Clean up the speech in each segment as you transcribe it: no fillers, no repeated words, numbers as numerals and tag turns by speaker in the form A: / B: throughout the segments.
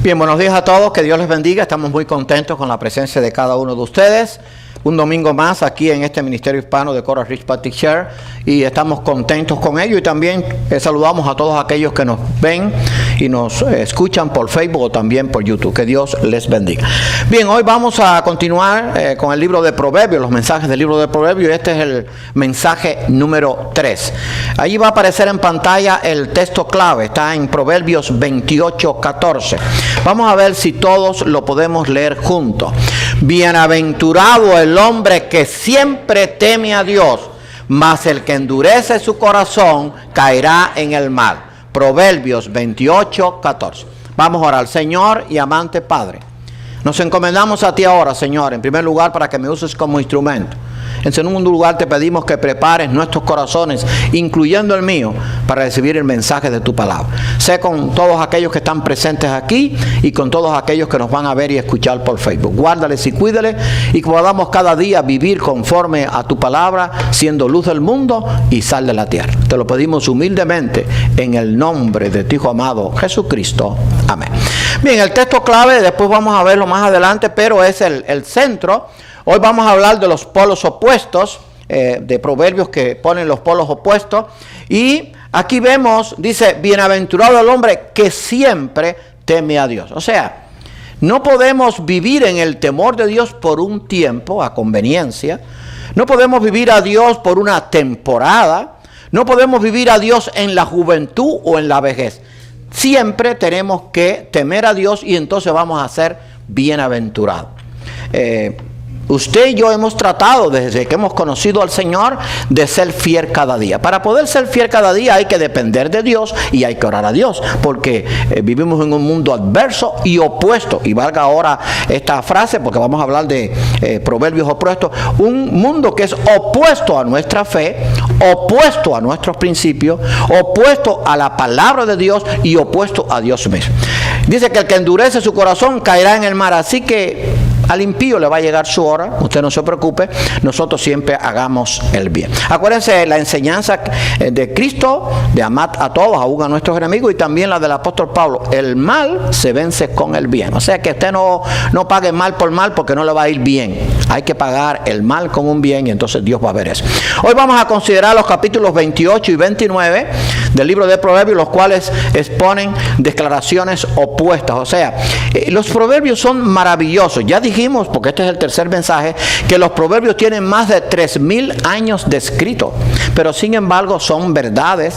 A: Bien, buenos días a todos, que Dios les bendiga. Estamos muy contentos con la presencia de cada uno de ustedes. Un domingo más aquí en este Ministerio Hispano de Coral Ridge Baptist Church, y estamos contentos con ello, y también saludamos a todos aquellos que nos ven y nos escuchan por Facebook o también por YouTube. Que Dios les bendiga. Bien, hoy vamos a continuar con el libro de Proverbios, los mensajes del libro de Proverbios. Este es el mensaje número 3. Allí va a aparecer en pantalla el texto clave, está en Proverbios 28:14. Vamos a ver si todos lo podemos leer juntos. Bienaventurado el hombre que siempre teme a Dios, mas el que endurece su corazón caerá en el mal. Proverbios 28:14. Vamos a orar. Señor y amante Padre, nos encomendamos a ti ahora, Señor, en primer lugar para que me uses como instrumento. En segundo lugar te pedimos que prepares nuestros corazones, incluyendo el mío, para recibir el mensaje de tu palabra. Sé con todos aquellos que están presentes aquí y con todos aquellos que nos van a ver y escuchar por Facebook. Guárdales y cuídales, y que podamos cada día vivir conforme a tu palabra, siendo luz del mundo y sal de la tierra. Te lo pedimos humildemente en el nombre de tu Hijo amado Jesucristo. Amén. Bien, el texto clave después vamos a verlo más adelante, pero es el centro. Hoy vamos a hablar de los polos opuestos, de proverbios que ponen los polos opuestos. Y aquí vemos, dice, bienaventurado el hombre que siempre teme a Dios. O sea, no podemos vivir en el temor de Dios por un tiempo, a conveniencia. No podemos vivir a Dios por una temporada. No podemos vivir a Dios en la juventud o en la vejez. Siempre tenemos que temer a Dios, y entonces vamos a ser bienaventurados. Usted y yo hemos tratado, desde que hemos conocido al Señor, de ser fiel cada día. Para poder ser fiel cada día hay que depender de Dios y hay que orar a Dios, porque vivimos en un mundo adverso y opuesto. Y valga ahora esta frase, porque vamos a hablar de proverbios opuestos. Un mundo que es opuesto a nuestra fe, opuesto a nuestros principios, opuesto a la palabra de Dios y opuesto a Dios mismo. Dice que el que endurece su corazón caerá en el mar. Así que al impío le va a llegar su hora, usted no se preocupe, nosotros siempre hagamos el bien. Acuérdense la enseñanza de Cristo, de amar a todos, aún a nuestros enemigos, y también la del apóstol Pablo: el mal se vence con el bien. O sea que usted no pague mal por mal, porque no le va a ir bien. Hay que pagar el mal con un bien, y entonces Dios va a ver eso. Hoy vamos a considerar los capítulos 28 y 29 del libro de Proverbios, los cuales exponen declaraciones opuestas. O sea, los proverbios son maravillosos. Ya dijimos, porque este es el tercer mensaje, que los proverbios tienen más de 3000 años de escrito, pero sin embargo son verdades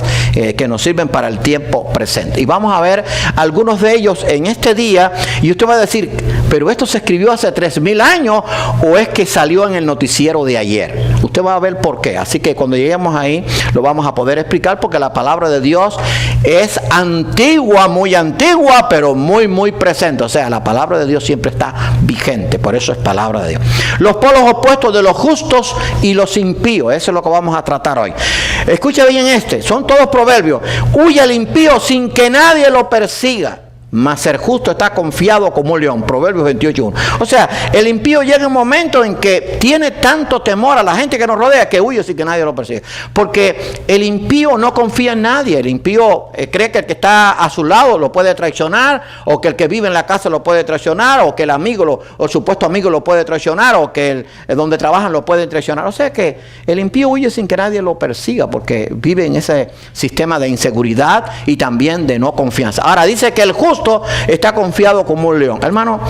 A: que nos sirven para el tiempo presente. Y vamos a ver algunos de ellos en este día, y usted va a decir, pero esto se escribió hace 3000 años, o es que salió en el noticiero de ayer. Usted va a ver por qué. Así que cuando lleguemos ahí lo vamos a poder explicar, porque la palabra de Dios es antigua, muy antigua, pero muy, muy presente. O sea, la palabra de Dios siempre está vigente, por eso es palabra de Dios. Los polos opuestos de los justos y los impíos, eso es lo que vamos a tratar hoy. Escucha bien, son todos proverbios. Huye el impío sin que nadie lo persiga, mas el justo está confiado como un león. Proverbios 28:1. O sea, el impío llega un momento en que tiene tanto temor a la gente que nos rodea que huye sin que nadie lo persiga. Porque el impío no confía en nadie. El impío cree que el que está a su lado lo puede traicionar, o que el que vive en la casa lo puede traicionar, o que el amigo o el supuesto amigo lo puede traicionar, o que donde trabajan lo pueden traicionar. O sea que el impío huye sin que nadie lo persiga, porque vive en ese sistema de inseguridad y también de no confianza. Ahora dice que el justo está confiado como un león. Hermano,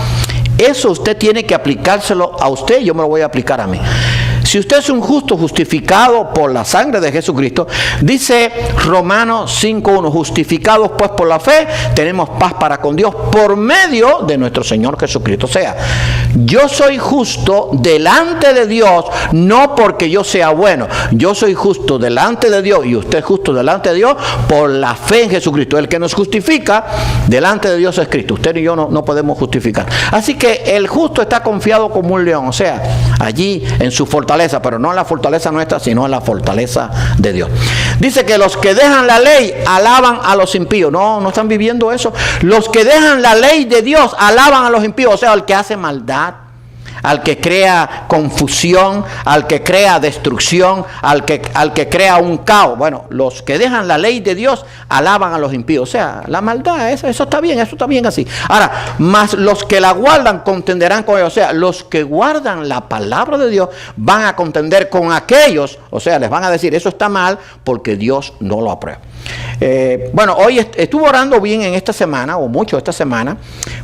A: eso usted tiene que aplicárselo a usted, y yo me lo voy a aplicar a mí. Si usted es un justo justificado por la sangre de Jesucristo, dice Romanos 5:1, justificados pues por la fe, tenemos paz para con Dios por medio de nuestro Señor Jesucristo. O sea, yo soy justo delante de Dios, no porque yo sea bueno. Yo soy justo delante de Dios, y usted es justo delante de Dios por la fe en Jesucristo. El que nos justifica delante de Dios es Cristo. Usted y yo no podemos justificar. Así que el justo está confiado como un león. O sea, allí en su fortaleza, pero no en la fortaleza nuestra, sino en la fortaleza de Dios. Dice que los que dejan la ley alaban a los impíos. No están viviendo eso. Los que dejan la ley de Dios alaban a los impíos. O sea, el que hace maldad, al que crea confusión, al que crea destrucción, al que crea un caos. Bueno, los que dejan la ley de Dios alaban a los impíos. O sea, la maldad, eso está bien así. Ahora, más los que la guardan contenderán con ellos. O sea, los que guardan la palabra de Dios van a contender con aquellos. O sea, les van a decir, eso está mal porque Dios no lo aprueba. Bueno, hoy estuve orando bien en esta semana, o mucho esta semana,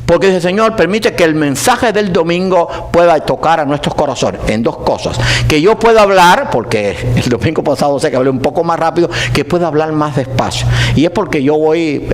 A: porque dice, Señor, permite que el mensaje del domingo pueda tocar a nuestros corazones en dos cosas. Que yo pueda hablar, porque el domingo pasado sé que hablé un poco más rápido, que pueda hablar más despacio. Y es porque yo voy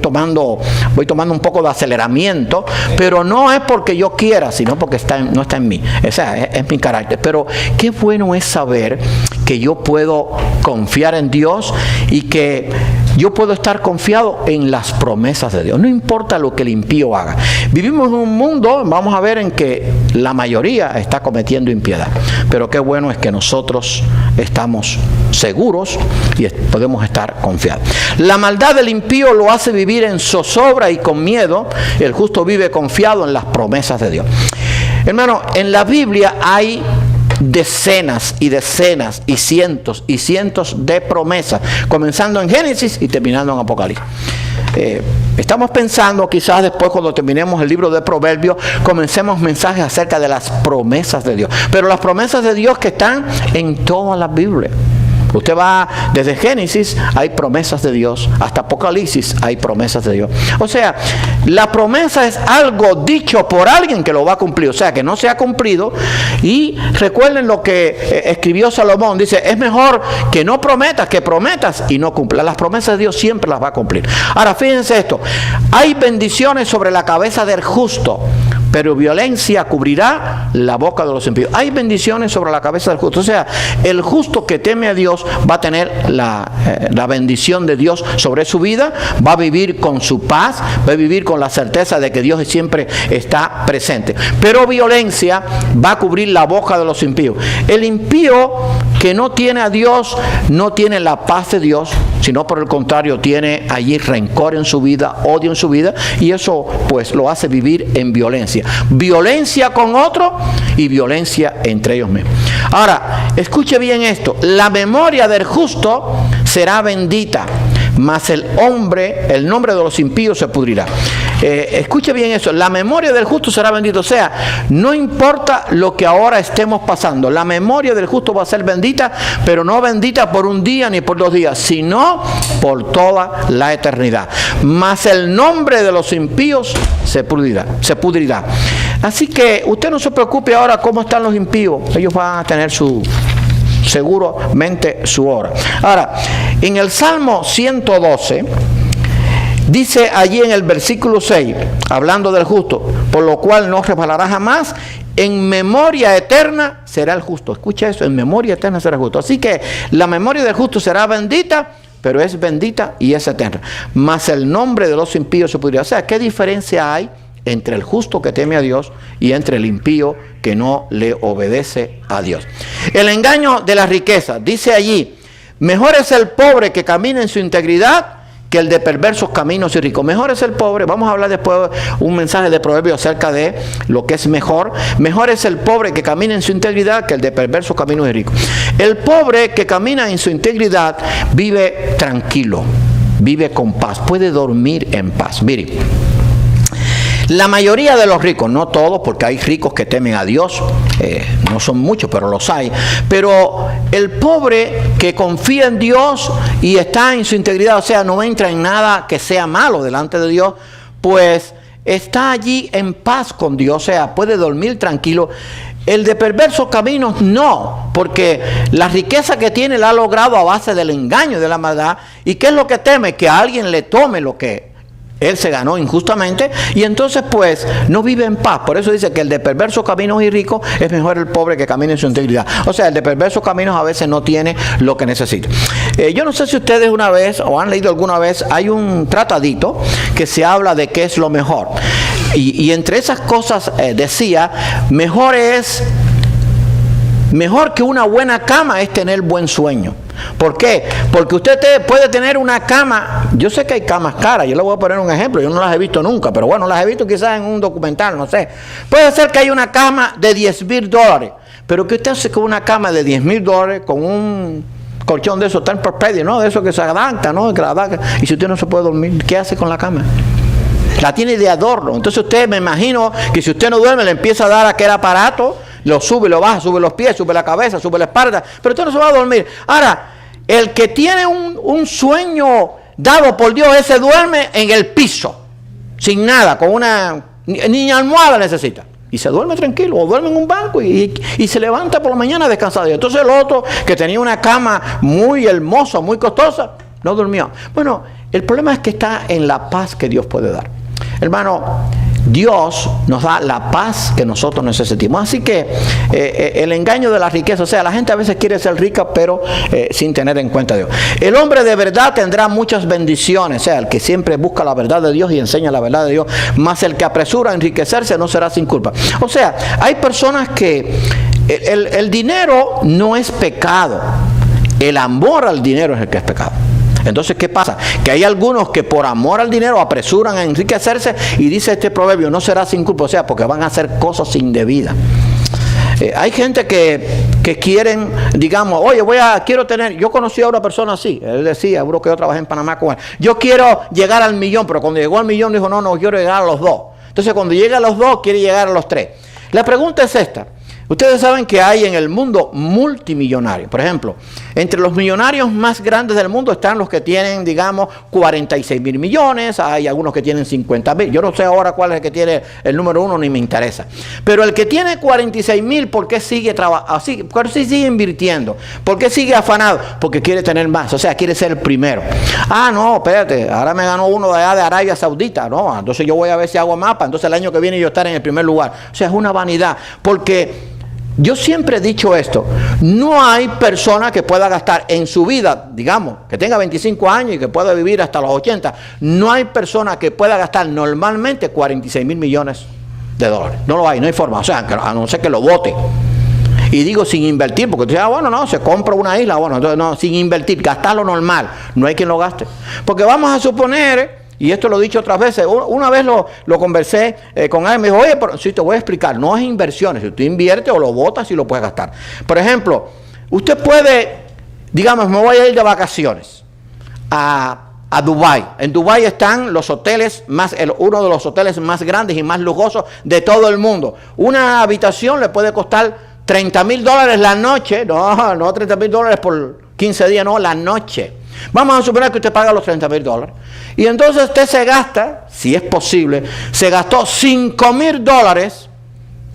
A: tomando un poco de aceleramiento, pero no es porque yo quiera, sino porque no está en mí. O sea, es mi carácter. Pero qué bueno es saber que yo puedo confiar en Dios y que yo puedo estar confiado en las promesas de Dios. No importa lo que el impío haga. Vivimos en un mundo, vamos a ver, en que la mayoría está cometiendo impiedad. Pero qué bueno es que nosotros estamos seguros y podemos estar confiados. La maldad del impío lo hace vivir en zozobra y con miedo. El justo vive confiado en las promesas de Dios. Hermano, en la Biblia hay decenas y decenas y cientos de promesas, comenzando en Génesis y terminando en Apocalipsis. Estamos pensando quizás después, cuando terminemos el libro de Proverbios, comencemos mensajes acerca de las promesas de Dios, pero las promesas de Dios que están en toda la Biblia. Usted va desde Génesis, hay promesas de Dios, hasta Apocalipsis hay promesas de Dios. O sea, la promesa es algo dicho por alguien que lo va a cumplir, o sea, que no se ha cumplido. Y recuerden lo que escribió Salomón, dice, es mejor que no prometas que prometas y no cumplas. Las promesas de Dios siempre las va a cumplir. Ahora, fíjense esto, hay bendiciones sobre la cabeza del justo, pero violencia cubrirá la boca de los impíos. Hay bendiciones sobre la cabeza del justo. O sea, el justo que teme a Dios va a tener la bendición de Dios sobre su vida, va a vivir con su paz, va a vivir con la certeza de que Dios siempre está presente. Pero violencia va a cubrir la boca de los impíos. El impío que no tiene a Dios, no tiene la paz de Dios, sino por el contrario, tiene allí rencor en su vida, odio en su vida, y eso pues lo hace vivir en violencia. Violencia con otro y violencia entre ellos mismos. Ahora, escuche bien esto, la memoria del justo será bendita, mas el nombre de los impíos se pudrirá. Escuche bien eso, la memoria del justo será bendita. O sea, no importa lo que ahora estemos pasando, la memoria del justo va a ser bendita, pero no bendita por un día ni por 2 días, sino por toda la eternidad. Mas el nombre de los impíos se pudrirá. Así que usted no se preocupe ahora cómo están los impíos, ellos van a tener seguramente su hora. Ahora, en el Salmo 112, dice allí en el versículo 6, hablando del justo, por lo cual no resbalará jamás, en memoria eterna será el justo. Escucha eso, en memoria eterna será el justo. Así que la memoria del justo será bendita, pero es bendita y es eterna. Mas el nombre de los impíos se pudrirá. O sea, ¿qué diferencia hay entre el justo que teme a Dios y entre el impío que no le obedece a Dios? El engaño de la riqueza, dice allí, mejor es el pobre que camina en su integridad que el de perversos caminos y ricos. Mejor es el pobre. Vamos a hablar después un mensaje de Proverbios acerca de lo que es mejor. Mejor es el pobre que camina en su integridad que el de perversos caminos y ricos. El pobre que camina en su integridad vive tranquilo, vive con paz, puede dormir en paz. Miren, la mayoría de los ricos, no todos, porque hay ricos que temen a Dios, no son muchos, pero los hay. Pero el pobre que confía en Dios y está en su integridad, o sea, no entra en nada que sea malo delante de Dios, pues está allí en paz con Dios, o sea, puede dormir tranquilo. El de perversos caminos no, porque la riqueza que tiene la ha logrado a base del engaño y de la maldad. ¿Y qué es lo que teme? Que a alguien le tome lo que él se ganó injustamente, y entonces pues no vive en paz. Por eso dice que el de perversos caminos y rico es mejor el pobre que camina en su integridad. O sea, el de perversos caminos a veces no tiene lo que necesita. Yo no sé si ustedes una vez o han leído alguna vez, hay un tratadito que se habla de qué es lo mejor. Y entre esas cosas decía, mejor que una buena cama es tener buen sueño. ¿Por qué? Porque usted puede tener una cama. Yo sé que hay camas caras. Yo le voy a poner un ejemplo. Yo no las he visto nunca, pero bueno, las he visto quizás en un documental, no sé. Puede ser que hay una cama de $10,000, pero que usted hace con una cama de $10,000 con un colchón de esos Tempur-Pedic, ¿no? De esos que se adapta, ¿no? Y si usted no se puede dormir, ¿qué hace con la cama? La tiene de adorno. Entonces usted, me imagino que si usted no duerme, le empieza a dar aquel aparato, lo sube, lo baja, sube los pies, sube la cabeza, sube la espalda, pero usted no se va a dormir. Ahora, el que tiene un sueño dado por Dios, ese duerme en el piso, sin nada, con una, ni almohada necesita. Y se duerme tranquilo, o duerme en un banco y se levanta por la mañana descansado. Entonces el otro, que tenía una cama muy hermosa, muy costosa, no durmió. Bueno, el problema es que está en la paz que Dios puede dar. Hermano, Dios nos da la paz que nosotros necesitamos. Así que el engaño de la riqueza, o sea, la gente a veces quiere ser rica, pero sin tener en cuenta a Dios. El hombre de verdad tendrá muchas bendiciones, o sea, el que siempre busca la verdad de Dios y enseña la verdad de Dios, más el que apresura a enriquecerse no será sin culpa. O sea, hay personas que el dinero no es pecado, el amor al dinero es el que es pecado. Entonces, ¿qué pasa? Que hay algunos que por amor al dinero apresuran a enriquecerse y dice este proverbio, no será sin culpa, o sea, porque van a hacer cosas indebidas. Hay gente que quieren, digamos, oye, quiero tener, yo conocí a una persona así, él decía, uno que yo trabajé en Panamá con él, yo quiero llegar al millón, pero cuando llegó al millón dijo, no, quiero llegar a los 2. Entonces, cuando llega a los 2, quiere llegar a los 3. La pregunta es esta. Ustedes saben que hay en el mundo multimillonarios. Por ejemplo, entre los millonarios más grandes del mundo están los que tienen, digamos, 46,000 millones. Hay algunos que tienen 50,000. Yo no sé ahora cuál es el que tiene el número 1, ni me interesa. Pero el que tiene 46,000, ¿por qué sigue trabajando? ¿Por qué sigue invirtiendo? ¿Por qué sigue afanado? Porque quiere tener más. O sea, quiere ser el primero. Ah, no, espérate. Ahora me ganó uno de allá de Arabia Saudita. No, entonces yo voy a ver si hago mapa. Entonces el año que viene yo estaré en el primer lugar. O sea, es una vanidad. Porque yo siempre he dicho esto, no hay persona que pueda gastar en su vida, digamos, que tenga 25 años y que pueda vivir hasta los 80, no hay persona que pueda gastar normalmente 46,000 millones de dólares. No lo hay, no hay forma, o sea, a no ser que lo vote. Y digo sin invertir, porque tú dices, bueno, no, se compra una isla, bueno, entonces no, sin invertir, gastarlo normal, no hay quien lo gaste. Porque vamos a suponer, y esto lo he dicho otras veces, una vez lo conversé con alguien, me dijo, oye, pero sí, te voy a explicar, no es inversiones, si tú inviertes o lo botas y lo puedes gastar. Por ejemplo, usted puede, digamos, me voy a ir de vacaciones a Dubái. En Dubái están los hoteles uno de los hoteles más grandes y más lujosos de todo el mundo. Una habitación le puede costar $30,000 la noche, no $30,000 por 15 días, no, la noche. Vamos a suponer que usted paga los $30,000 y entonces usted se gasta, si es posible, se gastó $5,000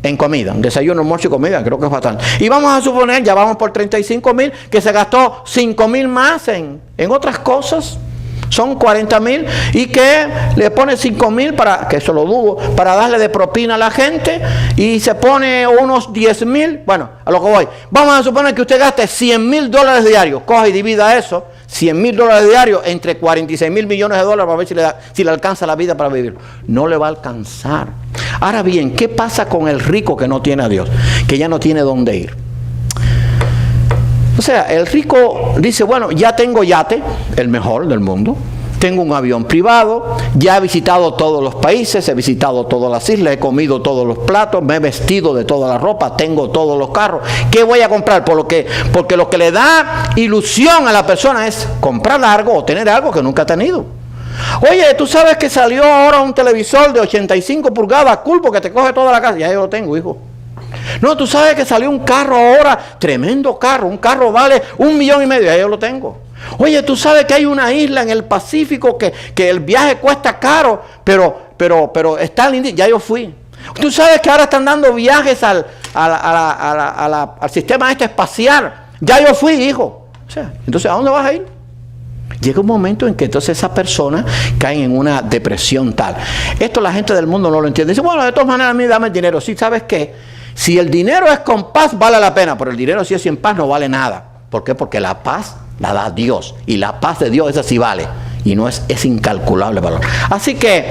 A: en comida, un desayuno, almuerzo y comida, creo que es bastante. Y vamos a suponer, ya vamos por 35,000, que se gastó 5,000 más en otras cosas, son 40,000, y que le pone 5,000 para, que eso lo dudo, para darle de propina a la gente, y se pone unos 10,000, bueno, a lo que voy. Vamos a suponer que usted gaste $100,000 diarios, coja y divida eso, $100,000 diarios entre 46,000 millones de dólares para ver si le alcanza la vida para vivir. No le va a alcanzar. Ahora bien, ¿qué pasa con el rico que no tiene a Dios? Que ya no tiene dónde ir. O sea, el rico dice, bueno, ya tengo yate, el mejor del mundo. Tengo un avión privado, ya he visitado todos los países, he visitado todas las islas, he comido todos los platos, me he vestido de toda la ropa, tengo todos los carros. ¿Qué voy a comprar? Porque lo que le da ilusión a la persona es comprar algo o tener algo que nunca ha tenido. Oye, tú sabes que salió ahora un televisor de 85 pulgadas, cool, porque te coge toda la casa. Ya yo lo tengo, hijo. No, tú sabes que salió un carro ahora, tremendo carro, un carro vale $1,500,000, ya yo lo tengo. Oye, tú sabes que hay una isla en el Pacífico que el viaje cuesta caro, pero está lindo, ya yo fui. Tú sabes que ahora están dando viajes al sistema espacial, ya yo fui, hijo. O sea, entonces, ¿a dónde vas a ir? Llega un momento en que entonces esa persona cae en una depresión tal. Esto la gente del mundo no lo entiende. Dice, bueno, de todas maneras a mí dame el dinero. Sí, ¿sabes qué? Si el dinero es con paz, vale la pena, pero el dinero si es sin paz no vale nada. ¿Por qué? Porque la paz la da Dios, y la paz de Dios esa sí vale, y no es incalculable valor. Así que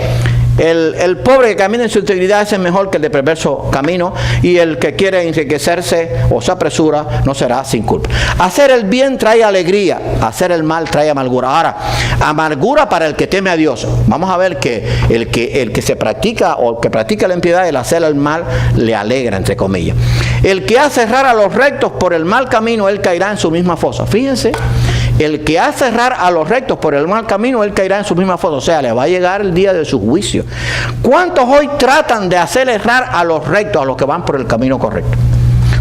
A: El pobre que camina en su integridad es mejor que el de perverso camino, y el que quiere enriquecerse o se apresura no será sin culpa. Hacer el bien trae alegría, hacer el mal trae amargura. Ahora, amargura para el que teme a Dios. Vamos a ver que el que se practica o que practica la impiedad, el hacer el mal le alegra, entre comillas. El que hace errar a los rectos por el mal camino, él caerá en su misma fosa. Fíjense. El que hace errar a los rectos por el mal camino, él caerá en su misma fosa. O sea, le va a llegar el día de su juicio. ¿Cuántos hoy tratan de hacer errar a los rectos, a los que van por el camino correcto?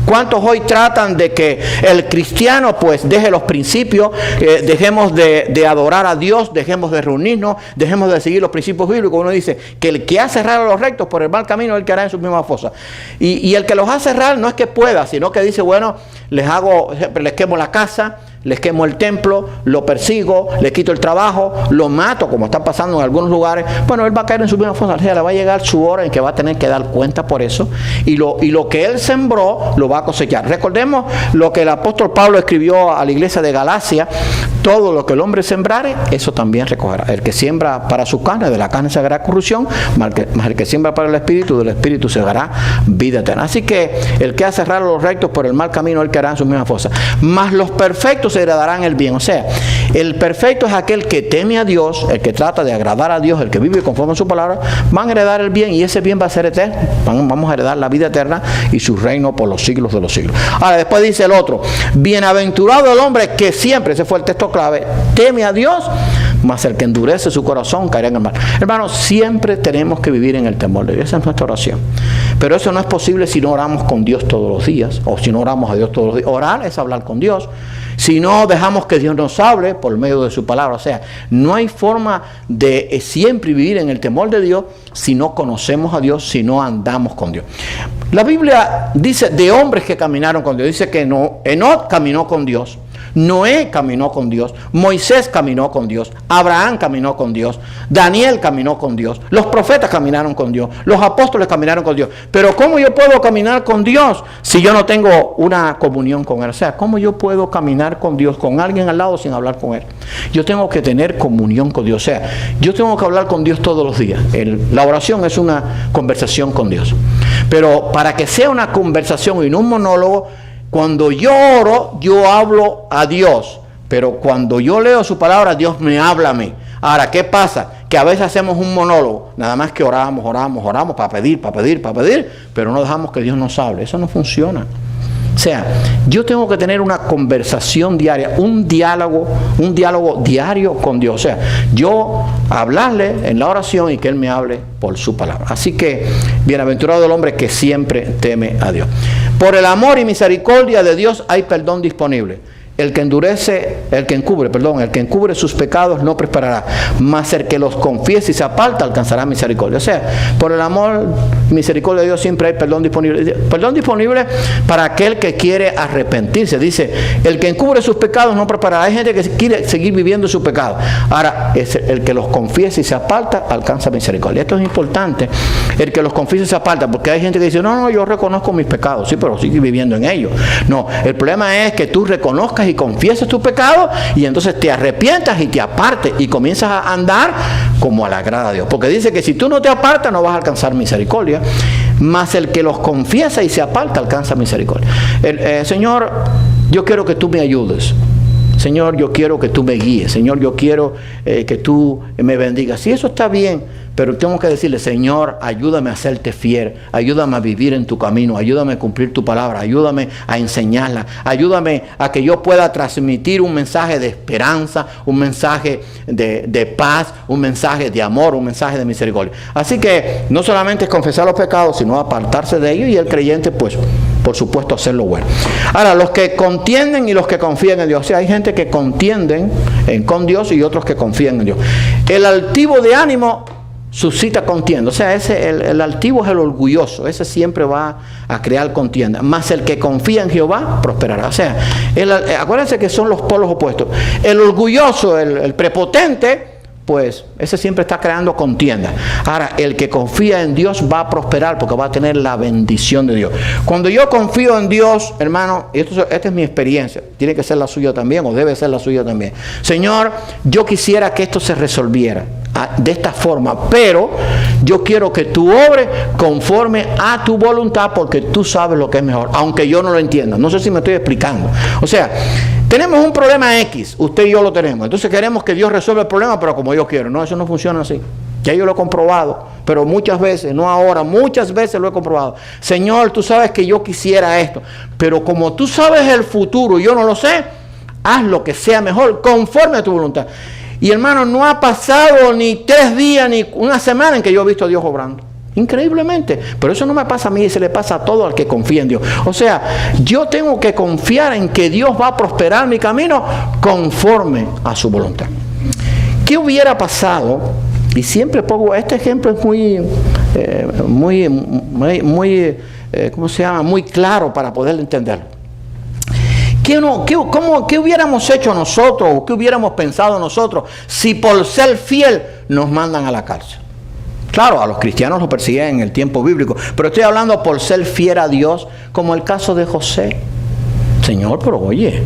A: ¿Cuántos hoy tratan de que el cristiano pues deje los principios, dejemos de adorar a Dios, dejemos de reunirnos, dejemos de seguir los principios bíblicos? Uno dice que el que hace errar a los rectos por el mal camino, él caerá en su misma fosa. Y el que los hace errar no es que pueda, sino que dice, bueno, les quemo la casa, les quemo el templo, lo persigo, le quito el trabajo, lo mato, como está pasando en algunos lugares. Bueno, él va a caer en su misma fosa. O sea, le va a llegar su hora en que va a tener que dar cuenta por eso. Y lo que él sembró, lo va a cosechar. Recordemos lo que el apóstol Pablo escribió a la iglesia de Galacia: todo lo que el hombre sembrare, eso también recogerá. El que siembra para su carne, de la carne se hará corrupción, más el que siembra para el espíritu, del espíritu se hará vida eterna. Así que el que hace errar a los rectos por el mal camino, él caerá en su misma fosa. Mas los perfectos se heredarán el bien. O sea, el perfecto es aquel que teme a Dios, el que trata de agradar a Dios, el que vive conforme a su palabra. Van a heredar el bien, y ese bien va a ser eterno. Vamos a heredar la vida eterna y su reino por los siglos de los siglos. Ahora, después dice el otro: bienaventurado el hombre que siempre, ese fue el texto clave, teme a Dios, mas el que endurece su corazón caerá en el mal. Hermanos, siempre tenemos que vivir en el temor de Dios. Esa es nuestra oración. Pero eso no es posible si no oramos con Dios todos los días, o si no oramos a Dios todos los días. Orar es hablar con Dios. Si no dejamos que Dios nos hable por medio de su palabra. O sea, no hay forma de siempre vivir en el temor de Dios si no conocemos a Dios, si no andamos con Dios. La Biblia dice de hombres que caminaron con Dios. Dice que Enoc caminó con Dios, Noé caminó con Dios, Moisés caminó con Dios, Abraham caminó con Dios, Daniel caminó con Dios, los profetas caminaron con Dios, los apóstoles caminaron con Dios. Pero ¿cómo yo puedo caminar con Dios si yo no tengo una comunión con Él? O sea, ¿cómo yo puedo caminar con Dios, con alguien al lado, sin hablar con Él? Yo tengo que tener comunión con Dios. O sea, yo tengo que hablar con Dios todos los días. La oración es una conversación con Dios. Pero para que sea una conversación y no un monólogo, cuando yo oro, yo hablo a Dios, pero cuando yo leo su palabra, Dios me habla a mí. Ahora, ¿qué pasa? Que a veces hacemos un monólogo, nada más que oramos para pedir, pero no dejamos que Dios nos hable. Eso no funciona. O sea, yo tengo que tener una conversación diaria, un diálogo diario con Dios. O sea, yo hablarle en la oración y que Él me hable por su palabra. Así que, bienaventurado el hombre que siempre teme a Dios. Por el amor y misericordia de Dios hay perdón disponible. El que encubre sus pecados no prosperará, mas el que los confiese y se aparta alcanzará misericordia. O sea, por el amor y misericordia de Dios siempre hay perdón disponible. Perdón disponible para aquel que quiere arrepentirse. Dice, el que encubre sus pecados no prosperará. Hay gente que quiere seguir viviendo su pecado. Ahora, es el que los confiese y se aparta alcanza misericordia. Esto es importante, el que los confiese y se aparta, porque hay gente que dice, no, yo reconozco mis pecados. Sí, pero sigue viviendo en ellos. No, el problema es que tú reconozcas y confieses tu pecado, y entonces te arrepientas y te apartes y comienzas a andar como le agrada a Dios, porque dice que si tú no te apartas no vas a alcanzar misericordia, mas el que los confiesa y se aparta alcanza misericordia. Señor, yo quiero que tú me ayudes. Señor, yo quiero que tú me guíes. Señor, yo quiero que tú me bendigas. Si eso está bien, pero tengo que decirle, Señor, ayúdame a serte fiel, ayúdame a vivir en tu camino, ayúdame a cumplir tu palabra, ayúdame a enseñarla, ayúdame a que yo pueda transmitir un mensaje de esperanza, un mensaje de paz, un mensaje de amor, un mensaje de misericordia. Así que no solamente es confesar los pecados, sino apartarse de ellos, y el creyente, pues, por supuesto, hacer lo bueno. Ahora, los que contienden y los que confían en Dios. O sea, hay gente que contienden con Dios y otros que confían en Dios. El altivo de ánimo suscita contienda. O sea, el altivo es el orgulloso. Ese siempre va a crear contienda. Mas el que confía en Jehová prosperará. O sea, acuérdense que son los polos opuestos. El orgulloso, el prepotente, pues ese siempre está creando contienda. Ahora, el que confía en Dios va a prosperar porque va a tener la bendición de Dios. Cuando yo confío en Dios, hermano, esta es mi experiencia, tiene que ser la suya también, o debe ser la suya también. Señor, yo quisiera que esto se resolviera. de esta forma, pero yo quiero que tú obres conforme a tu voluntad, porque tú sabes lo que es mejor, aunque yo no lo entienda. No sé si me estoy explicando. O sea, tenemos un problema X, usted y yo lo tenemos, entonces queremos que Dios resuelva el problema, pero como yo quiero. No, eso no funciona así. Ya yo lo he comprobado, pero muchas veces, no ahora, muchas veces lo he comprobado. Señor, tú sabes que yo quisiera esto, pero como tú sabes el futuro y yo no lo sé, haz lo que sea mejor conforme a tu voluntad. Y hermano, no ha pasado ni 3 días ni una semana en que yo he visto a Dios obrando. Increíblemente. Pero eso no me pasa a mí, se le pasa a todo al que confía en Dios. O sea, yo tengo que confiar en que Dios va a prosperar mi camino conforme a su voluntad. ¿Qué hubiera pasado? Y siempre pongo, este ejemplo es ¿cómo se llama? Muy claro para poder entenderlo. ¿Qué hubiéramos hecho nosotros o qué hubiéramos pensado nosotros si por ser fiel nos mandan a la cárcel? Claro, a los cristianos los persiguen en el tiempo bíblico, pero estoy hablando por ser fiel a Dios, como el caso de José. Señor, pero oye,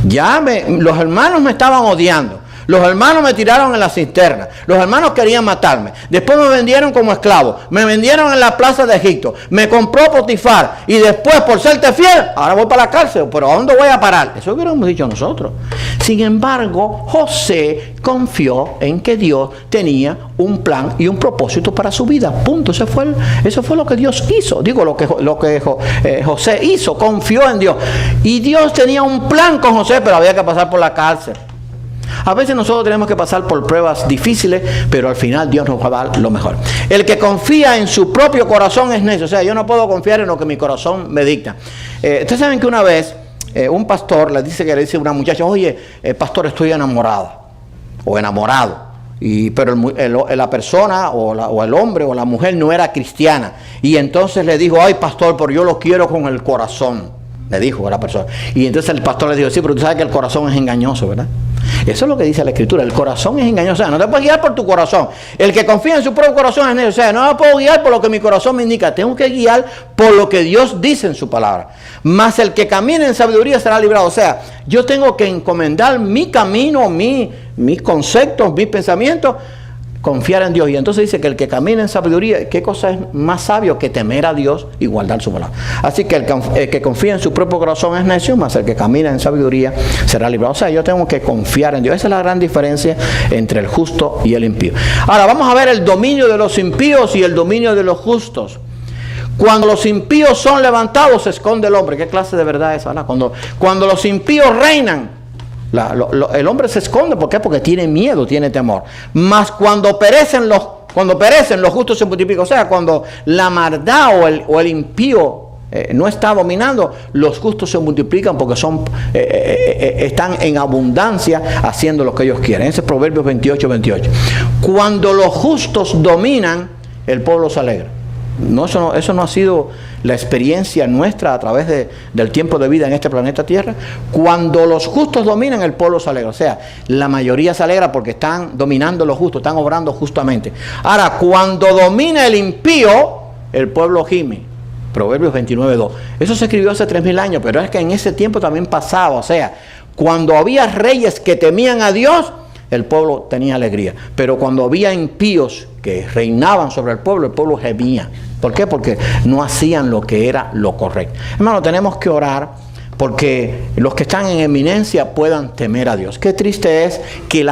A: los hermanos me estaban odiando. Los hermanos me tiraron en la cisterna. Los hermanos querían matarme. Después me vendieron como esclavo. Me vendieron en la plaza de Egipto. Me compró Potifar. Y después, por serte fiel, ahora voy para la cárcel. ¿Pero a dónde voy a parar? Eso hubiéramos dicho nosotros. Sin embargo, José confió en que Dios tenía un plan y un propósito para su vida. Punto. Eso fue lo que Dios hizo. Digo, lo que José hizo. Confió en Dios. Y Dios tenía un plan con José, pero había que pasar por la cárcel. A veces nosotros tenemos que pasar por pruebas difíciles, pero al final Dios nos va a dar lo mejor. El que confía en su propio corazón es necio. O sea, yo no puedo confiar en lo que mi corazón me dicta. Ustedes saben que una vez un pastor le dice a una muchacha, oye, pastor, estoy enamorada o enamorado. Pero la persona o el hombre o la mujer no era cristiana. Y entonces le dijo, ay, pastor, pero yo lo quiero con el corazón. Le dijo a la persona. Y entonces el pastor le dijo, sí, pero tú sabes que el corazón es engañoso, ¿verdad? Eso es lo que dice la Escritura. El corazón es engañoso. O sea, no te puedes guiar por tu corazón. El que confía en su propio corazón es necio. O sea, no me puedo guiar por lo que mi corazón me indica. Tengo que guiar por lo que Dios dice en su palabra. Mas el que camine en sabiduría será librado. O sea, yo tengo que encomendar mi camino, mis conceptos, mis pensamientos, confiar en Dios. Y entonces dice que el que camina en sabiduría, ¿qué cosa es más sabio que temer a Dios y guardar su palabra? Así que el que confía en su propio corazón es necio, más el que camina en sabiduría será librado. O sea, yo tengo que confiar en Dios. Esa es la gran diferencia entre el justo y el impío. Ahora vamos a ver el dominio de los impíos y el dominio de los justos. Cuando los impíos son levantados, se esconde el hombre. ¿Qué clase de verdad es esa? Cuando los impíos reinan, el hombre se esconde. ¿Por qué? Porque tiene miedo, tiene temor. Mas cuando perecen los justos se multiplican. O sea, cuando la maldad o el impío no está dominando, los justos se multiplican porque están en abundancia haciendo lo que ellos quieren. Ese es Proverbios 28. Cuando los justos dominan, el pueblo se alegra. Eso no ha sido la experiencia nuestra a través del tiempo de vida en este planeta Tierra. Cuando los justos dominan, el pueblo se alegra. O sea, la mayoría se alegra porque están dominando los justos, están obrando justamente. Ahora, cuando domina el impío, el pueblo gime. Proverbios 29:2. Eso se escribió hace 3000 años, pero es que en ese tiempo también pasaba. O sea, cuando había reyes que temían a Dios, el pueblo tenía alegría. Pero cuando había impíos que reinaban sobre el pueblo gemía. ¿Por qué? Porque no hacían lo que era lo correcto. Hermano, tenemos que orar porque los que están en eminencia puedan temer a Dios. Qué triste es que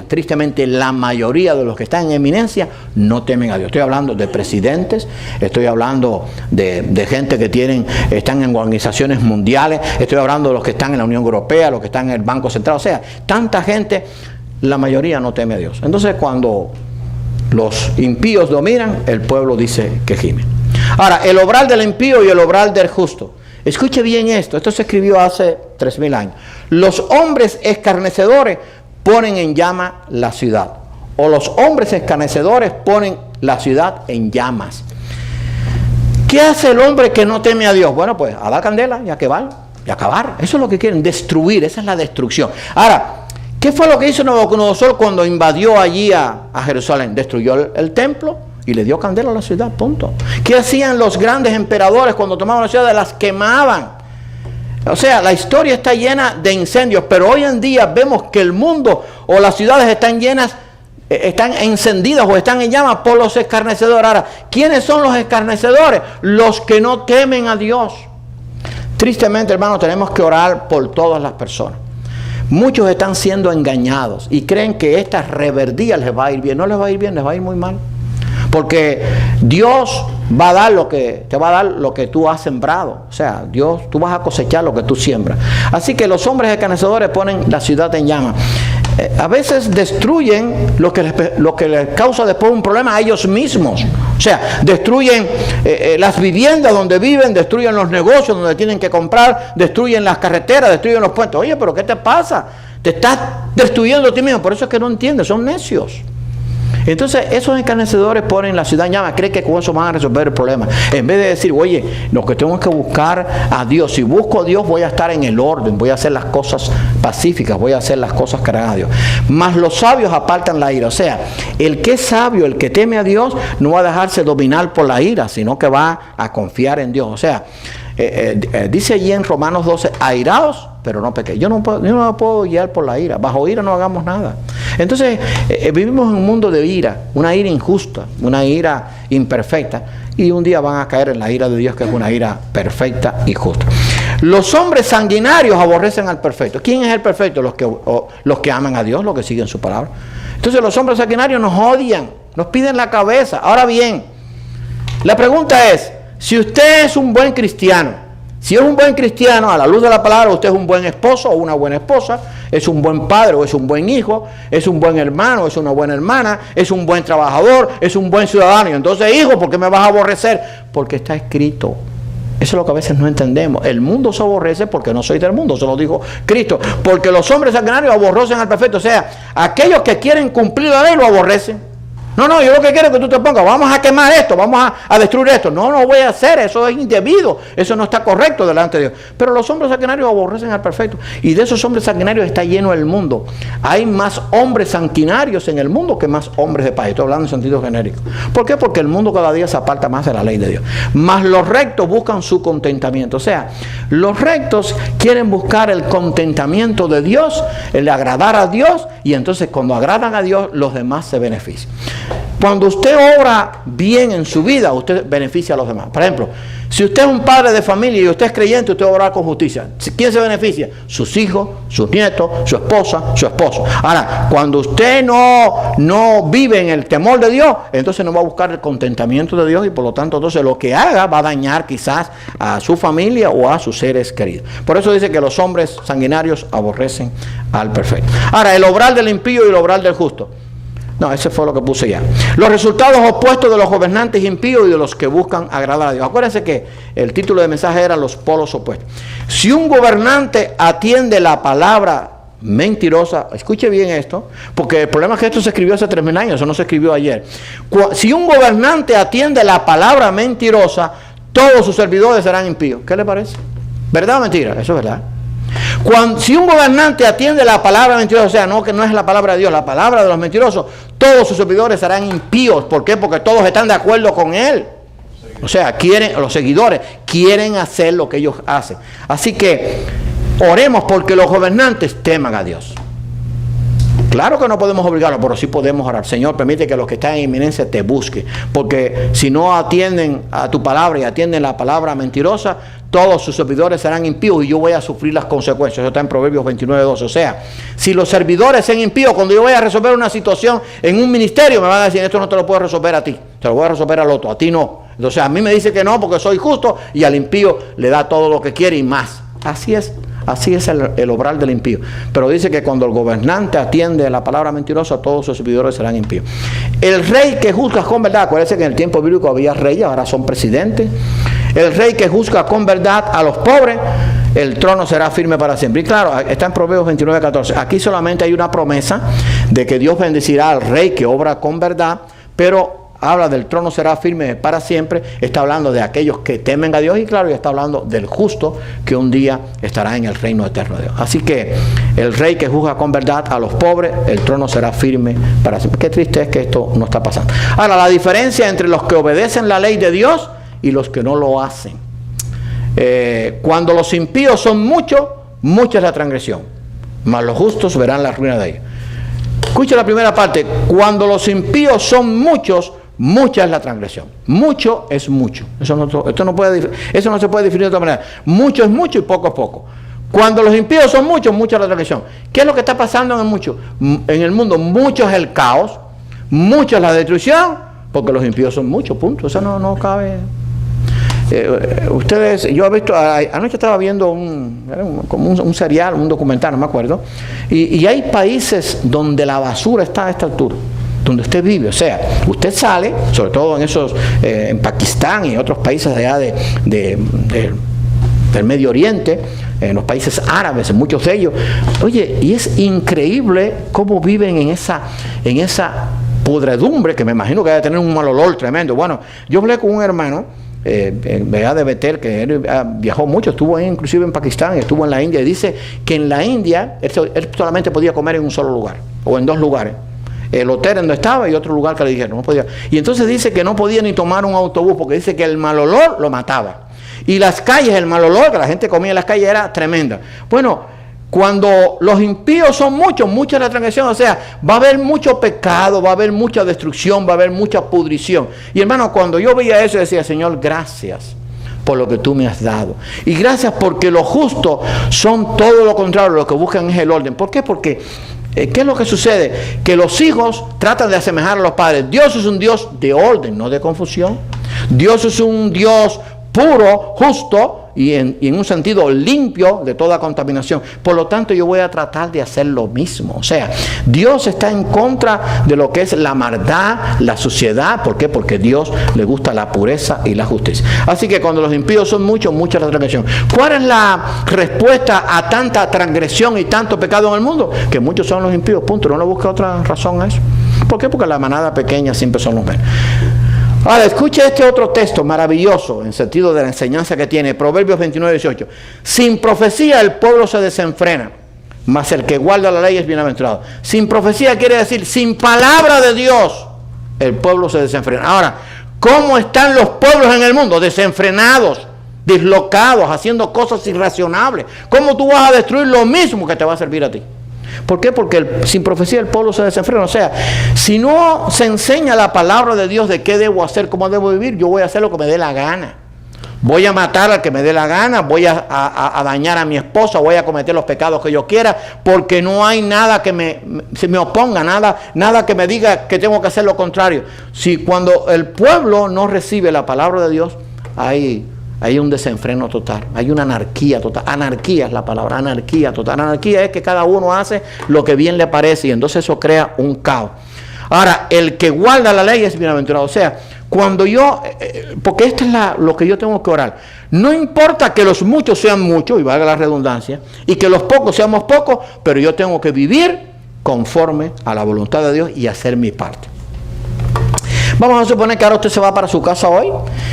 A: tristemente la mayoría de los que están en eminencia no temen a Dios. Estoy hablando de presidentes, estoy hablando de gente que están en organizaciones mundiales, estoy hablando de los que están en la Unión Europea, los que están en el Banco Central. O sea, tanta gente, la mayoría no teme a Dios. Entonces, cuando los impíos dominan, el pueblo dice que gime. Ahora, el obrar del impío y el obrar del justo. Escuche bien esto se escribió hace 3000 años. Los hombres escarnecedores ponen en llama la ciudad. O los hombres escarnecedores ponen la ciudad en llamas. ¿Qué hace el hombre que no teme a Dios? Bueno, pues a dar candela y a acabar. Eso es lo que quieren, destruir. Esa es la destrucción. Ahora, ¿qué fue lo que hizo Nabucodonosor cuando invadió allí a Jerusalén? Destruyó el templo y le dio candela a la ciudad, punto. ¿Qué hacían los grandes emperadores cuando tomaban la ciudad? Las quemaban. O sea, la historia está llena de incendios, pero hoy en día vemos que el mundo o las ciudades están llenas están encendidas o están en llamas por los escarnecedores. Ahora, ¿quiénes son los escarnecedores? Los que no temen a Dios. Tristemente, hermanos, tenemos que orar por todas las personas. Muchos están siendo engañados y creen que esta rebeldía les va a ir bien. No les va a ir bien, les va a ir muy mal. Porque Dios va a dar te va a dar lo que tú has sembrado. O sea, tú vas a cosechar lo que tú siembras. Así que los hombres escarnecedores ponen la ciudad en llamas. A veces destruyen lo que les causa después un problema a ellos mismos. O sea, destruyen las viviendas donde viven, destruyen los negocios donde tienen que comprar, destruyen las carreteras, destruyen los puentes. Oye, pero ¿qué te pasa? Te estás destruyendo a ti mismo. Por eso es que no entiendes, son necios. Entonces esos escarnecedores ponen la ciudad en llamas, creen que con eso van a resolver el problema. En vez de decir, oye, lo que tengo que buscar a Dios. Si busco a Dios voy a estar en el orden, voy a hacer las cosas pacíficas, voy a hacer las cosas que agradan a Dios. Mas los sabios apartan la ira. O sea, el que es sabio, el que teme a Dios, no va a dejarse dominar por la ira, sino que va a confiar en Dios. O sea, dice allí en Romanos 12, airaos, pero no pequéis. Yo no me puedo guiar por la ira. Bajo ira no hagamos nada. Entonces, vivimos en un mundo de ira, una ira injusta, una ira imperfecta, y un día van a caer en la ira de Dios, que es una ira perfecta y justa. Los hombres sanguinarios aborrecen al perfecto. ¿Quién es el perfecto? Los que aman a Dios, los que siguen su palabra. Entonces, los hombres sanguinarios nos odian, nos piden la cabeza. Ahora bien, la pregunta es, si usted es un buen cristiano, si es un buen cristiano, a la luz de la palabra, usted es un buen esposo o una buena esposa, es un buen padre o es un buen hijo, es un buen hermano o es una buena hermana, es un buen trabajador, es un buen ciudadano. Y entonces, hijo, ¿por qué me vas a aborrecer? Porque está escrito. Eso es lo que a veces no entendemos. El mundo se aborrece porque no soy del mundo, se lo dijo Cristo. Porque los hombres sanguinarios aborrecen al perfecto. O sea, aquellos que quieren cumplir la ley lo aborrecen. No, yo lo que quiero es que tú te pongas, vamos a quemar esto, vamos a destruir esto. No voy a hacer, eso es indebido, eso no está correcto delante de Dios. Pero los hombres sanguinarios aborrecen al perfecto. Y de esos hombres sanguinarios está lleno el mundo. Hay más hombres sanguinarios en el mundo que más hombres de paz. Estoy hablando en sentido genérico. ¿Por qué? Porque el mundo cada día se aparta más de la ley de Dios. Mas los rectos buscan su contentamiento. O sea, los rectos quieren buscar el contentamiento de Dios, el agradar a Dios, y entonces cuando agradan a Dios, los demás se benefician. Cuando usted obra bien en su vida, usted beneficia a los demás. Por ejemplo, si usted es un padre de familia y usted es creyente, usted va a orar con justicia. ¿Quién se beneficia? Sus hijos, sus nietos, su esposa, su esposo. Ahora, cuando usted no vive en el temor de Dios, entonces no va a buscar el contentamiento de Dios y por lo tanto entonces lo que haga va a dañar quizás a su familia o a sus seres queridos. Por eso dice que los hombres sanguinarios aborrecen al perfecto. Ahora, el obrar del impío y el obrar del justo. No, ese fue lo que puse ya. Los resultados opuestos de los gobernantes impíos y de los que buscan agradar a Dios. Acuérdense que el título de mensaje era los polos opuestos. Si un gobernante atiende la palabra mentirosa, escuche bien esto, porque el problema es que esto se escribió hace 3.000 años, eso no se escribió ayer. Si un gobernante atiende la palabra mentirosa, todos sus servidores serán impíos. ¿Qué le parece? ¿Verdad o mentira? Eso es verdad. Si un gobernante atiende la palabra mentirosa, o sea, no que no es la palabra de Dios, la palabra de los mentirosos, todos sus servidores serán impíos. ¿Por qué? Porque todos están de acuerdo con él. O sea, los seguidores quieren hacer lo que ellos hacen. Así que oremos porque los gobernantes teman a Dios. Claro que no podemos obligarlos, pero sí podemos orar. Señor, permite que los que están en inminencia te busquen. Porque si no atienden a tu palabra y atienden la palabra mentirosa, todos sus servidores serán impíos y yo voy a sufrir las consecuencias. Eso está en Proverbios 29:12. O sea, si los servidores son impíos, cuando yo voy a resolver una situación en un ministerio, me van a decir, esto no te lo puedo resolver a ti, te lo voy a resolver al otro, a ti no. Entonces a mí me dice que no porque soy justo y al impío le da todo lo que quiere y más. Así es el obrar del impío. Pero dice que cuando el gobernante atiende la palabra mentirosa, todos sus servidores serán impíos. El rey que juzga con verdad, acuérdense que en el tiempo bíblico había reyes, ahora son presidentes. El rey que juzga con verdad a los pobres, el trono será firme para siempre. Y claro, está en Proverbios 29:14. Aquí solamente hay una promesa de que Dios bendecirá al rey que obra con verdad, pero habla del trono será firme para siempre, está hablando de aquellos que temen a Dios y claro, y está hablando del justo que un día estará en el reino eterno de Dios. Así que el rey que juzga con verdad a los pobres, el trono será firme para siempre. Qué triste es que esto no está pasando. Ahora, la diferencia entre los que obedecen la ley de Dios y los que no lo hacen. Cuando los impíos son muchos, mucha es la transgresión, mas los justos verán la ruina de ellos. Escucha la primera parte. Cuando los impíos son muchos, mucha es la transgresión. Mucho es mucho. Eso no se puede definir de otra manera. Mucho es mucho y poco es poco. Cuando los impíos son muchos, mucha es la transgresión. ¿Qué es lo que está pasando en el mundo? Mucho es el caos, mucho es la destrucción, porque los impíos son muchos, punto. Eso no cabe. Yo he visto, anoche estaba viendo un serial, un documental, no me acuerdo, y hay países donde la basura está a esta altura, donde usted vive. O sea, usted sale, sobre todo en Pakistán y otros países allá del Medio Oriente, en los países árabes, en muchos de ellos. Oye, y es increíble cómo viven en esa podredumbre, que me imagino que debe tener un mal olor tremendo. Bueno, yo hablé con un hermano de Betel, que él viajó mucho, estuvo ahí inclusive en Pakistán, estuvo en la India, y dice que en la India él solamente podía comer en un solo lugar, o en dos lugares. El hotel donde estaba y otro lugar que le dijeron, no podía. Y entonces dice que no podía ni tomar un autobús, porque dice que el mal olor lo mataba. Y las calles, el mal olor que la gente comía en las calles era tremenda. Bueno, cuando los impíos son mucha es la transgresión. O sea, va a haber mucho pecado, va a haber mucha destrucción, va a haber mucha pudrición. Y hermano, cuando yo veía eso, decía, Señor, gracias por lo que tú me has dado. Y gracias porque los justos son todo lo contrario, lo que buscan es el orden. ¿Por qué? Porque ¿qué es lo que sucede? Que los hijos tratan de asemejar a los padres. Dios es un Dios de orden, no de confusión. Dios es un Dios puro, justo y en un sentido limpio de toda contaminación. Por lo tanto, yo voy a tratar de hacer lo mismo. O sea, Dios está en contra de lo que es la maldad, la suciedad. ¿Por qué? Porque a Dios le gusta la pureza y la justicia. Así que cuando los impíos son mucha es la transgresión. ¿Cuál es la respuesta a tanta transgresión y tanto pecado en el mundo? Que muchos son los impíos, punto. No le busque otra razón a eso. ¿Por qué? Porque la manada pequeña siempre son los menos. Ahora, escuche este otro texto maravilloso en sentido de la enseñanza que tiene, Proverbios 29:18. Sin profecía el pueblo se desenfrena, mas el que guarda la ley es bienaventurado. Sin profecía quiere decir sin palabra de Dios el pueblo se desenfrena. Ahora, ¿cómo están los pueblos en el mundo? Desenfrenados, dislocados, haciendo cosas irracionables. ¿Cómo tú vas a destruir lo mismo que te va a servir a ti? ¿Por qué? Porque sin profecía el pueblo se desenfrena. O sea, si no se enseña la palabra de Dios de qué debo hacer, cómo debo vivir, yo voy a hacer lo que me dé la gana. Voy a matar al que me dé la gana, voy a dañar a mi esposa, voy a cometer los pecados que yo quiera, porque no hay nada que se me oponga, nada que me diga que tengo que hacer lo contrario. Si cuando el pueblo no recibe la palabra de Dios, hay un desenfreno total, hay una anarquía total. Anarquía es la palabra, anarquía total. Anarquía es que cada uno hace lo que bien le parece y entonces eso crea un caos. Ahora, el que guarda la ley es bienaventurado. O sea, cuando yo, porque esto es lo que yo tengo que orar. No importa que los muchos sean muchos, y valga la redundancia, y que los pocos seamos pocos, pero yo tengo que vivir conforme a la voluntad de Dios y hacer mi parte. Vamos a suponer que ahora usted se va para su casa hoy,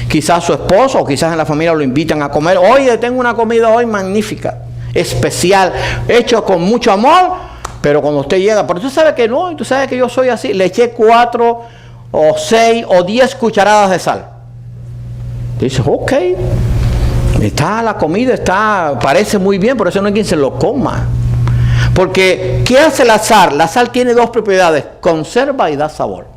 A: quizás su esposo o quizás en la familia lo invitan a comer. Oye, tengo una comida hoy magnífica, especial, hecho con mucho amor, pero cuando usted llega, pero tú sabes que no, tú sabes que yo soy así, le eché 4 o 6 o 10 cucharadas de sal. Dice, ok, la comida parece muy bien, pero eso no hay quien se lo coma. Porque, ¿qué hace la sal? La sal tiene 2 propiedades, conserva y da sabor.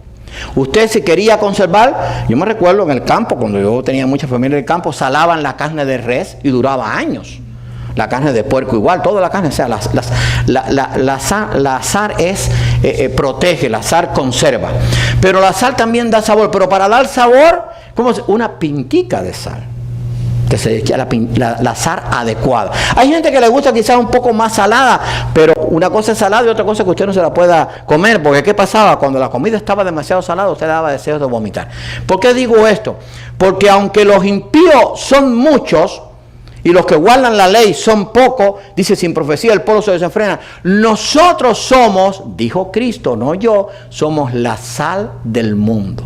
A: Usted si quería conservar, yo me recuerdo en el campo, cuando yo tenía mucha familia en el campo, salaban la carne de res y duraba años. La carne de puerco igual, toda la carne, o sea, la sal protege, la sal conserva. Pero la sal también da sabor, pero para dar sabor, ¿cómo se? Una pintica de sal. Que se echa la sal adecuada. Hay gente que le gusta quizás un poco más salada, pero una cosa es salada y otra cosa es que usted no se la pueda comer, porque ¿qué pasaba? Cuando la comida estaba demasiado salada, usted le daba deseos de vomitar. ¿Por qué digo esto? Porque aunque los impíos son muchos y los que guardan la ley son pocos, dice sin profecía el pueblo se desenfrena, nosotros somos, dijo Cristo, no yo, somos la sal del mundo.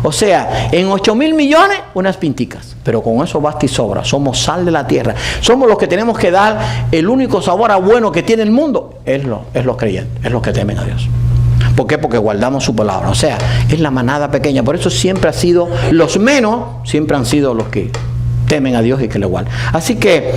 A: O sea, en 8,000 millones, unas pinticas. Pero con eso basta y sobra. Somos sal de la tierra. Somos los que tenemos que dar el único sabor a bueno que tiene el mundo. Es los creyentes, es los que temen a Dios. ¿Por qué? Porque guardamos su palabra. O sea, es la manada pequeña. Por eso siempre ha sido, los menos, siempre han sido los que temen a Dios y que le guardan. Así que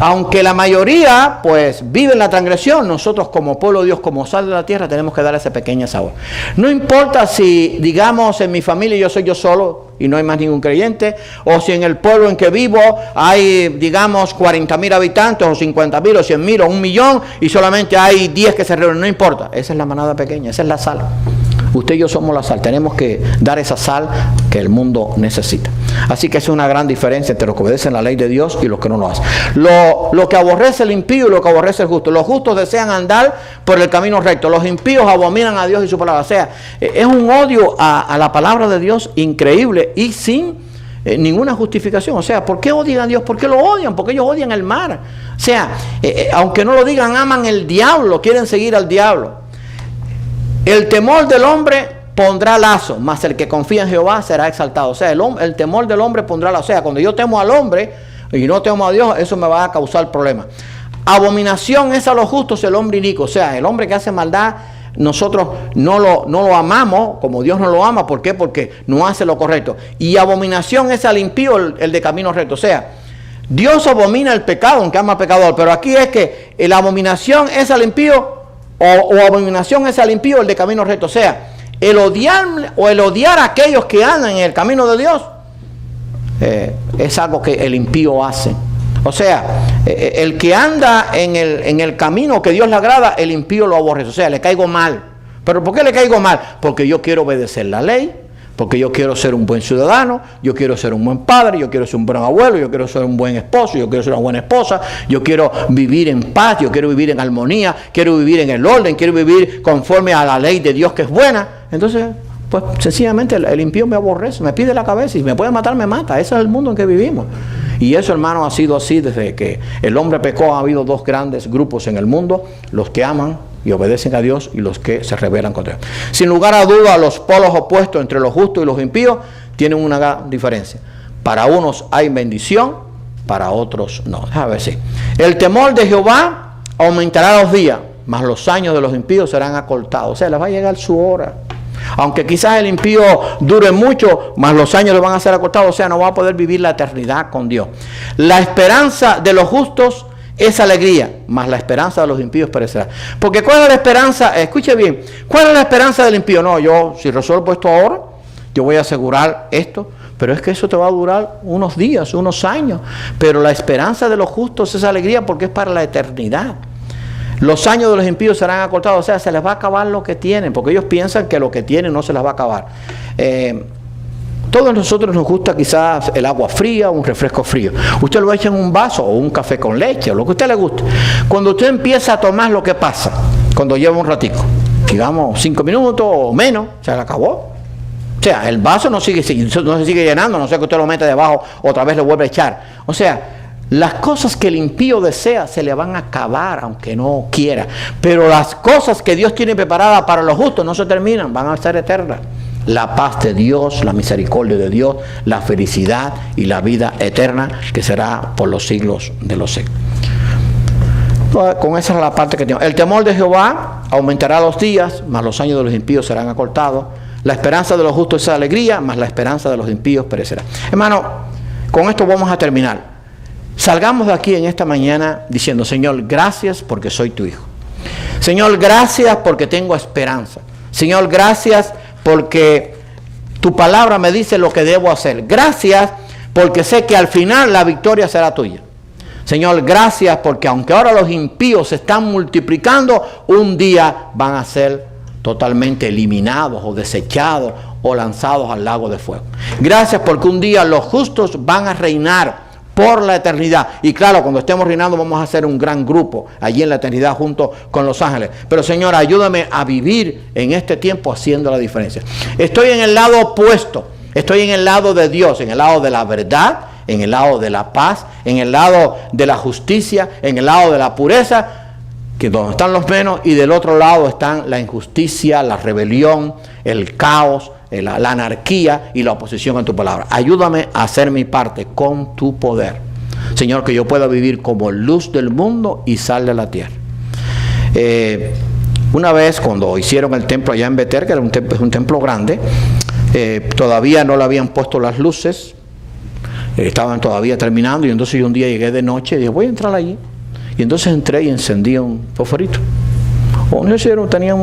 A: Aunque la mayoría pues vive en la transgresión, nosotros como pueblo de Dios, como sal de la tierra, tenemos que dar ese pequeño sabor. No importa si, digamos, en mi familia yo soy yo solo y no hay más ningún creyente, o si en el pueblo en que vivo hay, digamos, 40,000 habitantes, o 50,000, o 100,000, o 1,000,000, y solamente hay 10 que se reúnen, no importa. Esa es la manada pequeña, esa es la sal. Usted y yo somos la sal, tenemos que dar esa sal que el mundo necesita. Así que es una gran diferencia entre los que obedecen la ley de Dios y los que no lo hacen. Lo que aborrece el impío y lo que aborrece el justo. Los justos desean andar por el camino recto. Los impíos abominan a Dios y su palabra. O sea, es un odio a la palabra de Dios increíble y sin ninguna justificación. O sea, ¿por qué odian a Dios? ¿Por qué lo odian? Porque ellos odian el mar. O sea, aunque no lo digan, aman el diablo, quieren seguir al diablo. El temor del hombre pondrá lazo, mas el que confía en Jehová será exaltado. O sea, el temor del hombre pondrá lazo. O sea, cuando yo temo al hombre y no temo a Dios, eso me va a causar problemas. Abominación es a los justos el hombre inicuo. O sea, el hombre que hace maldad, nosotros no lo amamos como Dios no lo ama. ¿Por qué? Porque no hace lo correcto. Y abominación es al impío el de camino recto. O sea, Dios abomina el pecado, aunque ama al pecador. Pero aquí es que la abominación es al impío, o abominación es al impío el de camino recto. O sea, el odiar a aquellos que andan en el camino de Dios es algo que el impío hace. O sea, el que anda en el camino que Dios le agrada, el impío lo aborrece. O sea, le caigo mal. ¿Pero por qué le caigo mal? Porque yo quiero obedecer la ley, porque yo quiero ser un buen ciudadano, yo quiero ser un buen padre, yo quiero ser un buen abuelo, yo quiero ser un buen esposo, yo quiero ser una buena esposa, yo quiero vivir en paz, yo quiero vivir en armonía, quiero vivir en el orden, quiero vivir conforme a la ley de Dios que es buena. Entonces, pues sencillamente el impío me aborrece, me pide la cabeza, y si me puede matar, me mata. Ese es el mundo en que vivimos. Y eso, hermano, ha sido así desde que el hombre pecó. Ha habido dos grandes grupos en el mundo: los que aman y obedecen a Dios y los que se rebelan contra Dios. Sin lugar a duda, los polos opuestos entre los justos y los impíos tienen una gran diferencia. Para unos hay bendición, para otros no. Déjame ver si. El temor de Jehová aumentará los días, mas los años de los impíos serán acortados. O sea, les va a llegar su hora. Aunque quizás el impío dure mucho, mas los años le van a ser acortados. O sea, no va a poder vivir la eternidad con Dios. La esperanza de los justos es alegría, mas la esperanza de los impíos perecerá. Porque ¿cuál es la esperanza? Escuche bien, ¿cuál es la esperanza del impío? No, yo si resuelvo esto ahora, yo voy a asegurar esto, pero es que eso te va a durar unos días, unos años. Pero la esperanza de los justos es alegría porque es para la eternidad. Los años de los impíos serán acortados, o sea, se les va a acabar lo que tienen, porque ellos piensan que lo que tienen no se les va a acabar. Todos nosotros nos gusta quizás el agua fría o un refresco frío. Usted lo echa en un vaso o un café con leche o lo que a usted le guste. Cuando usted empieza a tomar, lo que pasa, cuando lleva un ratico, digamos 5 minutos o menos, se le acabó. O sea, el vaso no se sigue llenando, no sé que usted lo mete debajo, otra vez lo vuelve a echar. O sea, las cosas que el impío desea se le van a acabar aunque no quiera. Pero las cosas que Dios tiene preparadas para los justos no se terminan, van a ser eternas. La paz de Dios, la misericordia de Dios, la felicidad y la vida eterna que será por los siglos de los siglos. Con esa es la parte que tenemos. El temor de Jehová aumentará los días, mas los años de los impíos serán acortados. La esperanza de los justos es alegría, mas la esperanza de los impíos perecerá. Hermano, con esto vamos a terminar. Salgamos de aquí en esta mañana diciendo: Señor, gracias porque soy tu hijo. Señor, gracias porque tengo esperanza. Señor, gracias porque tu palabra me dice lo que debo hacer. Gracias porque sé que al final la victoria será tuya. Señor, gracias porque aunque ahora los impíos se están multiplicando, un día van a ser totalmente eliminados o desechados o lanzados al lago de fuego. Gracias porque un día los justos van a reinar por la eternidad. Y claro, cuando estemos reinando vamos a hacer un gran grupo allí en la eternidad junto con los ángeles. Pero Señor, ayúdame a vivir en este tiempo haciendo la diferencia. Estoy en el lado opuesto. Estoy en el lado de Dios, en el lado de la verdad, en el lado de la paz, en el lado de la justicia, en el lado de la pureza, que donde están los menos, y del otro lado están la injusticia, la rebelión, el caos, la anarquía y la oposición a tu palabra. Ayúdame a hacer mi parte con tu poder. Señor, que yo pueda vivir como luz del mundo y sal de la tierra. Una vez cuando hicieron el templo allá en Betel, que era un templo grande, todavía no le habían puesto las luces estaban todavía terminando, y entonces yo un día llegué de noche y dije, voy a entrar allí. Y entonces entré y encendí un fosforito. O no sé si tenía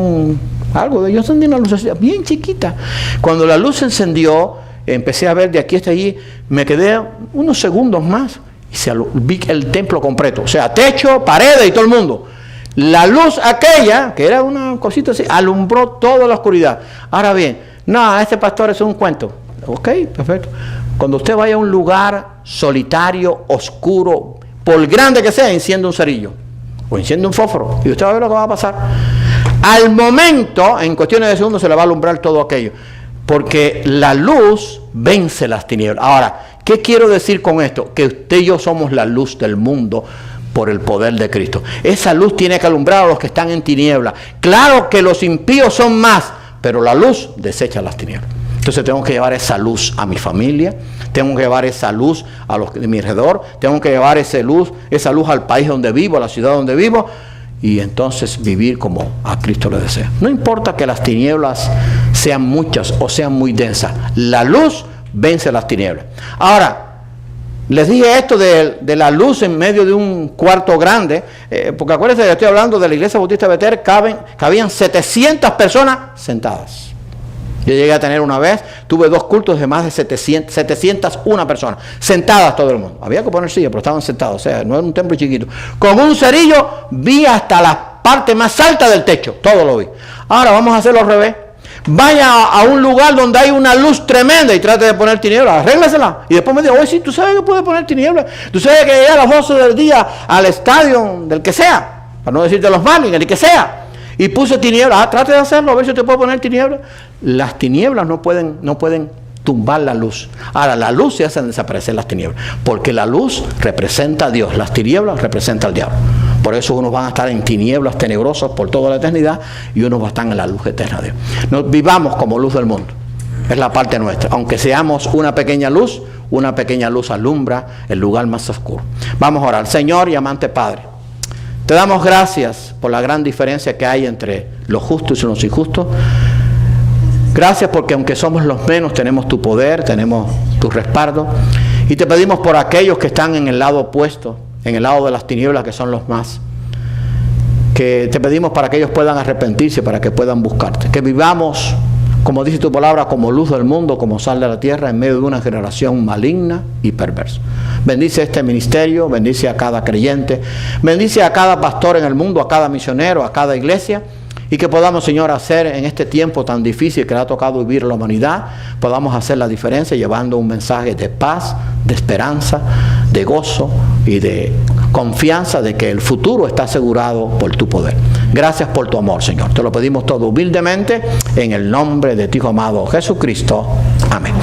A: algo de... Yo encendí una luz bien chiquita. Cuando la luz se encendió, empecé a ver de aquí hasta allí, me quedé unos segundos más y vi el templo completo. O sea, techo, paredes y todo el mundo. La luz aquella, que era una cosita así, alumbró toda la oscuridad. Ahora bien, no, este pastor es un cuento. Ok, perfecto. Cuando usted vaya a un lugar solitario, oscuro, por grande que sea, enciende un cerillo o enciende un fósforo y usted va a ver lo que va a pasar. Al momento, en cuestiones de segundos, se le va a alumbrar todo aquello, porque la luz vence las tinieblas. Ahora, ¿qué quiero decir con esto? Que usted y yo somos la luz del mundo por el poder de Cristo. Esa luz tiene que alumbrar a los que están en tinieblas. Claro que los impíos son más, pero la luz desecha las tinieblas. Entonces tengo que llevar esa luz a mi familia, tengo que llevar esa luz a los de mi alrededor, tengo que llevar esa luz al país donde vivo, a la ciudad donde vivo, y entonces vivir como a Cristo le desea. No importa que las tinieblas sean muchas o sean muy densas, la luz vence las tinieblas. Ahora, les dije esto de la luz en medio de un cuarto grande, porque acuérdense que estoy hablando de la iglesia bautista de Betel, cabían 700 personas sentadas. Yo llegué a tener una vez, tuve 2 cultos de más de 701 personas, sentadas todo el mundo. Había que poner silla, pero estaban sentados, o sea, no era un templo chiquito. Con un cerillo vi hasta la parte más alta del techo, todo lo vi. Ahora vamos a hacerlo al revés. Vaya a un lugar donde hay una luz tremenda y trate de poner tinieblas, arréglesela. Y después me dijo, oye, sí, tú sabes que puedes poner tinieblas. Tú sabes que llegar a las 12 del día al estadio del que sea, para no decirte los Marlins, el que sea. Y puse tinieblas, trate de hacerlo, a ver si te puedo poner tinieblas. Las tinieblas no pueden tumbar la luz. Ahora, la luz se hace desaparecer las tinieblas, porque la luz representa a Dios, las tinieblas representan al diablo. Por eso unos van a estar en tinieblas tenebrosas por toda la eternidad y unos van a estar en la luz eterna de Dios. Nos vivamos como luz del mundo, es la parte nuestra. Aunque seamos una pequeña luz alumbra el lugar más oscuro. Vamos a orar. Señor y amante Padre, te damos gracias por la gran diferencia que hay entre los justos y los injustos. Gracias porque aunque somos los menos, tenemos tu poder, tenemos tu respaldo. Y te pedimos por aquellos que están en el lado opuesto, en el lado de las tinieblas, que son los más. Que te pedimos para que ellos puedan arrepentirse, para que puedan buscarte. Que vivamos, como dice tu palabra, como luz del mundo, como sal de la tierra, en medio de una generación maligna y perversa. Bendice este ministerio, bendice a cada creyente, bendice a cada pastor en el mundo, a cada misionero, a cada iglesia, y que podamos, Señor, hacer en este tiempo tan difícil que le ha tocado vivir a la humanidad, podamos hacer la diferencia llevando un mensaje de paz, de esperanza, de gozo y de confianza de que el futuro está asegurado por tu poder. Gracias por tu amor, Señor. Te lo pedimos todo humildemente en el nombre de tu Hijo amado Jesucristo. Amén.